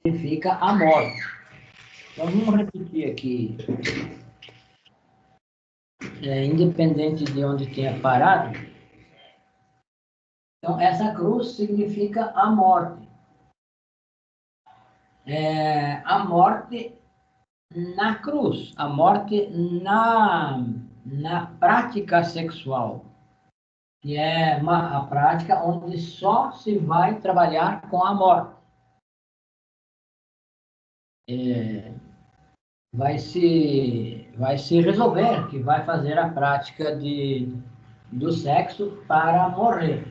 significa a morte. Então, vamos repetir aqui, independente de onde tenha parado. Então, essa cruz significa a morte. A morte na cruz, a morte na prática sexual, que é a prática onde só se vai trabalhar com a morte. Vai se resolver que vai fazer a prática do sexo para morrer.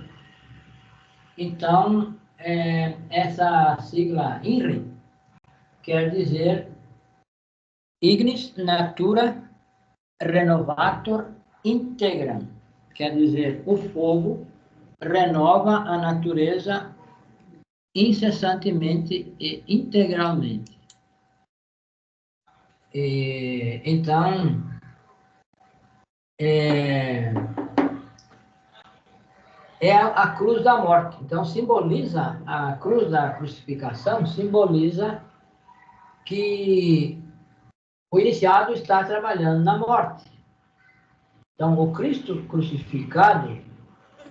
Então, essa sigla INRI quer dizer Ignis Natura Renovator Integram, quer dizer, o fogo renova a natureza incessantemente e integralmente. Então, é a cruz da morte. Então, simboliza, a cruz da crucificação simboliza que o iniciado está trabalhando na morte. Então, o Cristo crucificado,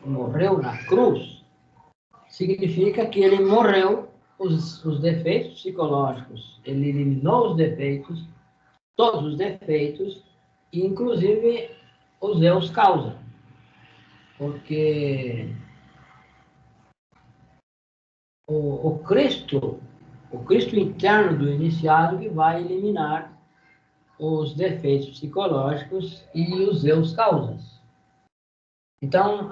morreu na cruz, significa que ele morreu os defeitos psicológicos, ele eliminou os defeitos, todos os defeitos, inclusive os Deus causa. Porque o Cristo interno do iniciado que vai eliminar os defeitos psicológicos e os Deus causas. Então,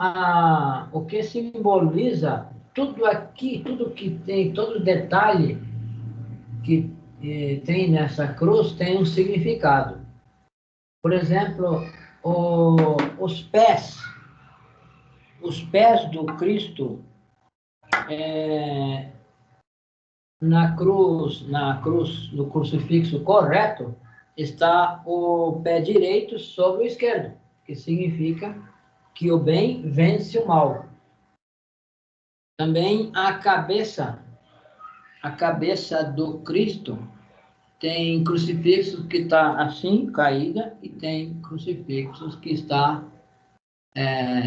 o que simboliza tudo aqui, tudo que tem, todo detalhe que tem nessa cruz tem um significado. Por exemplo, os pés do Cristo na cruz, no crucifixo correto, está o pé direito sobre o esquerdo, que significa que o bem vence o mal. Também a cabeça do Cristo tem crucifixo que está assim, caída, e tem crucifixos que está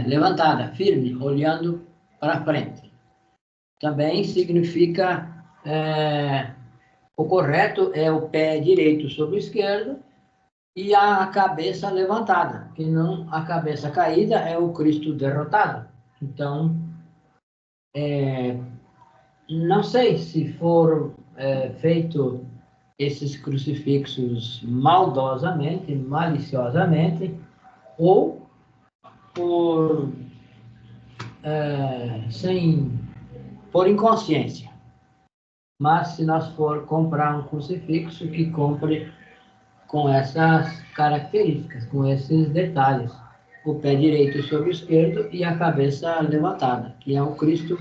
levantada, firme, olhando para frente. Também significa, o correto é o pé direito sobre o esquerdo e a cabeça levantada, que não, a cabeça caída é o Cristo derrotado. Então, não sei se foram feito esses crucifixos maldosamente, maliciosamente, ou por inconsciência. Mas se nós for comprar um crucifixo, que compre com essas características, com esses detalhes. O pé direito sobre o esquerdo e a cabeça levantada, que é o Cristo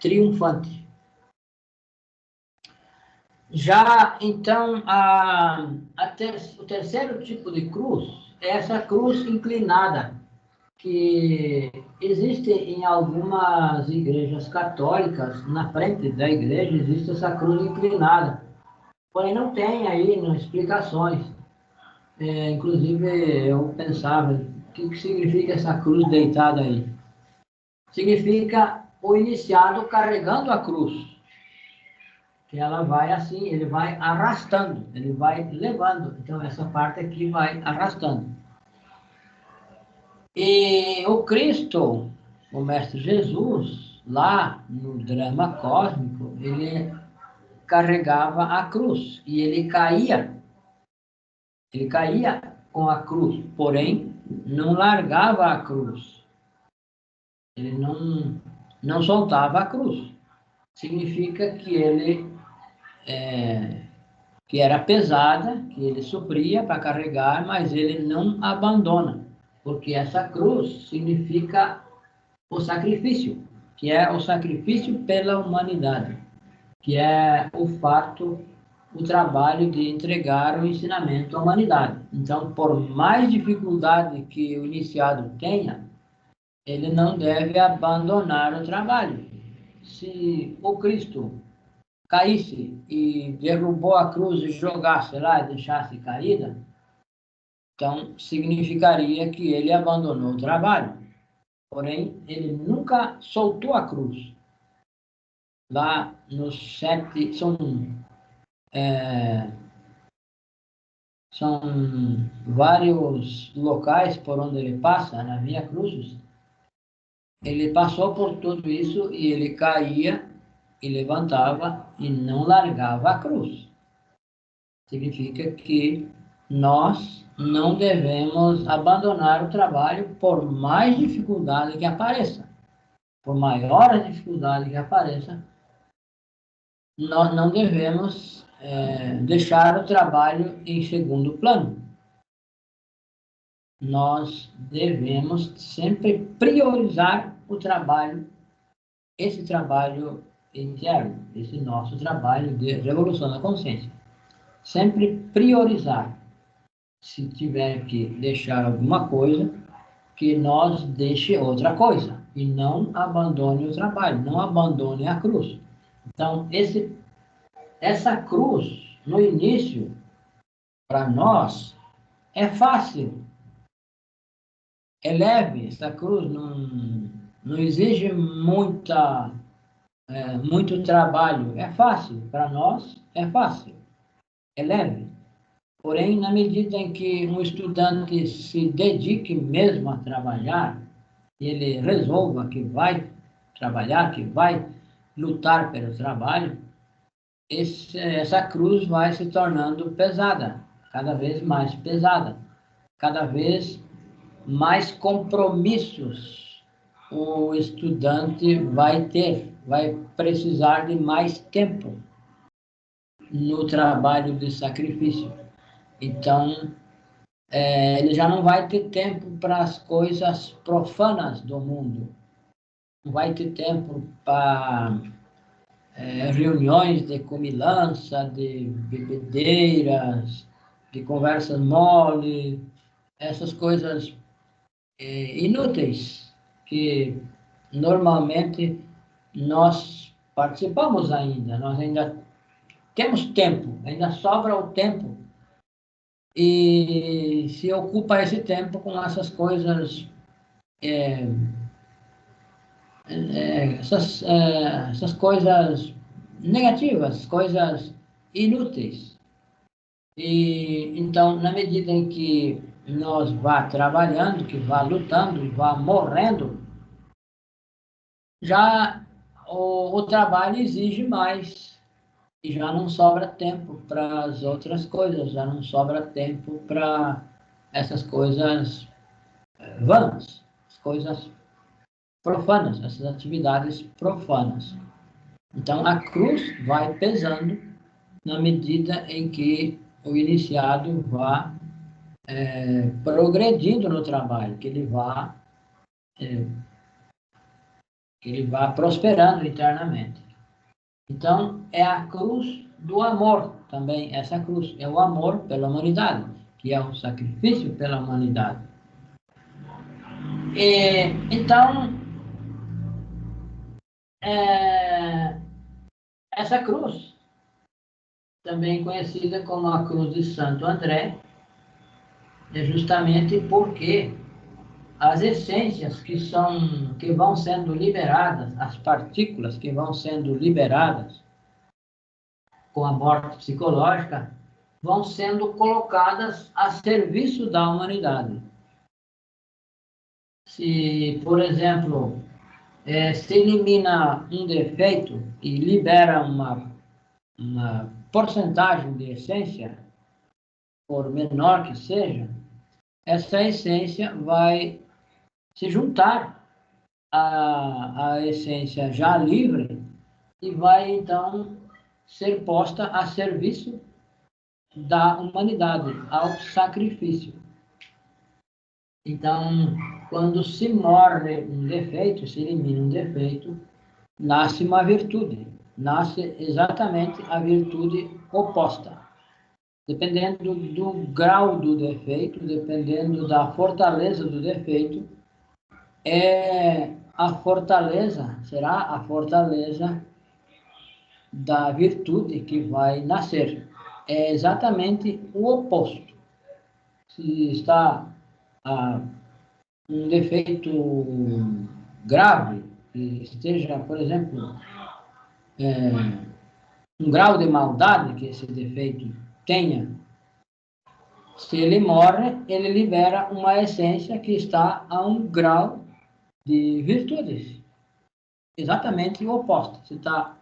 triunfante. Já, então, o terceiro tipo de cruz é essa cruz inclinada, que existe em algumas igrejas católicas, na frente da igreja existe essa cruz inclinada, porém não tem aí explicações. Inclusive, eu pensava, o que significa essa cruz deitada aí? Significa o iniciado carregando a cruz, que ela vai assim, ele vai arrastando, ele vai levando. Então, essa parte aqui vai arrastando. E o Cristo, o Mestre Jesus, lá no drama cósmico, ele carregava a cruz e ele caía com a cruz, porém não largava a cruz. Ele não soltava a cruz. Significa que ele que era pesada, que ele sofria para carregar, mas ele não abandona, porque essa cruz significa o sacrifício, que é o sacrifício pela humanidade, que é o trabalho de entregar o ensinamento à humanidade. Então, por mais dificuldade que o iniciado tenha, ele não deve abandonar o trabalho. Se o Cristo caísse e derrubou a cruz e jogasse lá e deixasse caída, então significaria que ele abandonou o trabalho. Porém, ele nunca soltou a cruz. Lá nos 7, são vários locais por onde ele passa, na Via Crucis. Ele passou por tudo isso e ele caía e levantava e não largava a cruz. Significa que nós não devemos abandonar o trabalho por mais dificuldade que apareça. Por maior a dificuldade que apareça, nós não devemos deixar o trabalho em segundo plano. Nós devemos sempre priorizar o trabalho, esse trabalho interno, esse nosso trabalho de revolução da consciência. Sempre priorizar. Se tiver que deixar alguma coisa, que nós deixe outra coisa. E não abandone o trabalho, não abandone a cruz. Então, essa cruz, no início, para nós, é fácil. É leve, essa cruz não exige muito trabalho. É fácil, para nós é fácil, é leve. Porém, na medida em que um estudante se dedique mesmo a trabalhar, e ele resolva que vai trabalhar, que vai lutar pelo trabalho, essa cruz vai se tornando pesada, cada vez mais pesada, cada vez mais compromissos o estudante vai ter, vai precisar de mais tempo no trabalho de sacrifício. Então, ele já não vai ter tempo para as coisas profanas do mundo, não vai ter tempo para reuniões de comilança, de bebedeiras, de conversas mole, essas coisas inúteis que normalmente nós participamos ainda, nós ainda temos tempo, ainda sobra o tempo e se ocupa esse tempo com essas coisas, essas coisas negativas, coisas inúteis. E então, na medida em que nós vá trabalhando, que vá lutando, vá morrendo, já o trabalho exige mais e já não sobra tempo para as outras coisas, já não sobra tempo para essas coisas vãs, as coisas profanas, essas atividades profanas. Então, a cruz vai pesando na medida em que o iniciado vá progredindo no trabalho, que ele vá prosperando internamente. Então, é a cruz do amor também, essa cruz é o amor pela humanidade, que é o sacrifício pela humanidade. Então, essa cruz, também conhecida como a cruz de Santo André, é justamente porque as essências que vão sendo liberadas, as partículas que vão sendo liberadas com a morte psicológica, vão sendo colocadas a serviço da humanidade. Se, por exemplo, se elimina um defeito e libera uma porcentagem de essência, por menor que seja, essa essência vai se juntar à essência já livre e vai, então, ser posta a serviço da humanidade, ao sacrifício. Então, quando se morre um defeito, se elimina um defeito, nasce uma virtude, nasce exatamente a virtude oposta. Dependendo do grau do defeito, dependendo da fortaleza do defeito, será a fortaleza da virtude que vai nascer. É exatamente o oposto. Se está um defeito grave, que esteja, por exemplo, um grau de maldade que esse defeito tenha, se ele morre, ele libera uma essência que está a um grau de virtudes. Exatamente o oposto. Se está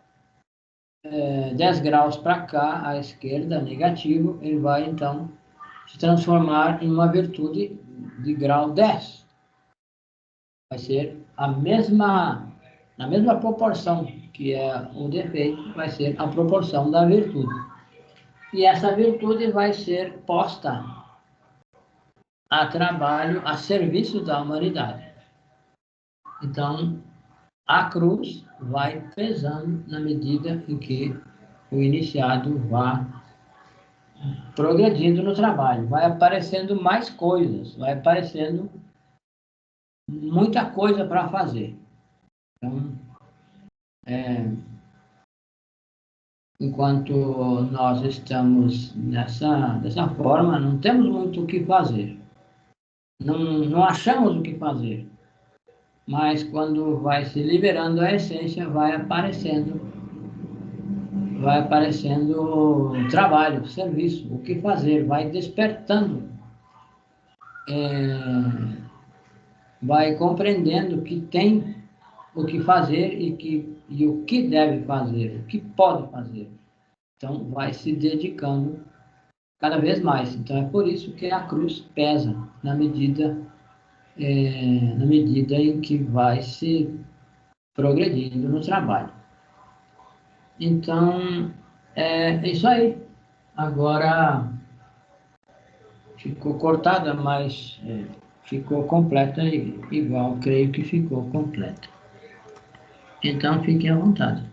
10 graus para cá, à esquerda, negativo, ele vai, então, se transformar em uma virtude de grau 10. Vai ser na mesma proporção que é o defeito, vai ser a proporção da virtude. E essa virtude vai ser posta a trabalho, a serviço da humanidade. Então, a cruz vai pesando na medida em que o iniciado vai progredindo no trabalho, vai aparecendo mais coisas, vai aparecendo muita coisa para fazer. Então, enquanto nós estamos dessa forma, não temos muito o que fazer. Não achamos o que fazer. Mas quando vai se liberando a essência, vai aparecendo trabalho, serviço, o que fazer, vai despertando, vai compreendendo que tem o que fazer e o que deve fazer, o que pode fazer. Então, vai se dedicando cada vez mais. Então, é por isso que a cruz pesa na medida em que vai se progredindo no trabalho. Então, é isso aí. Agora, ficou cortada, mas ficou completa igual, creio que ficou completa. Então, fiquem à vontade.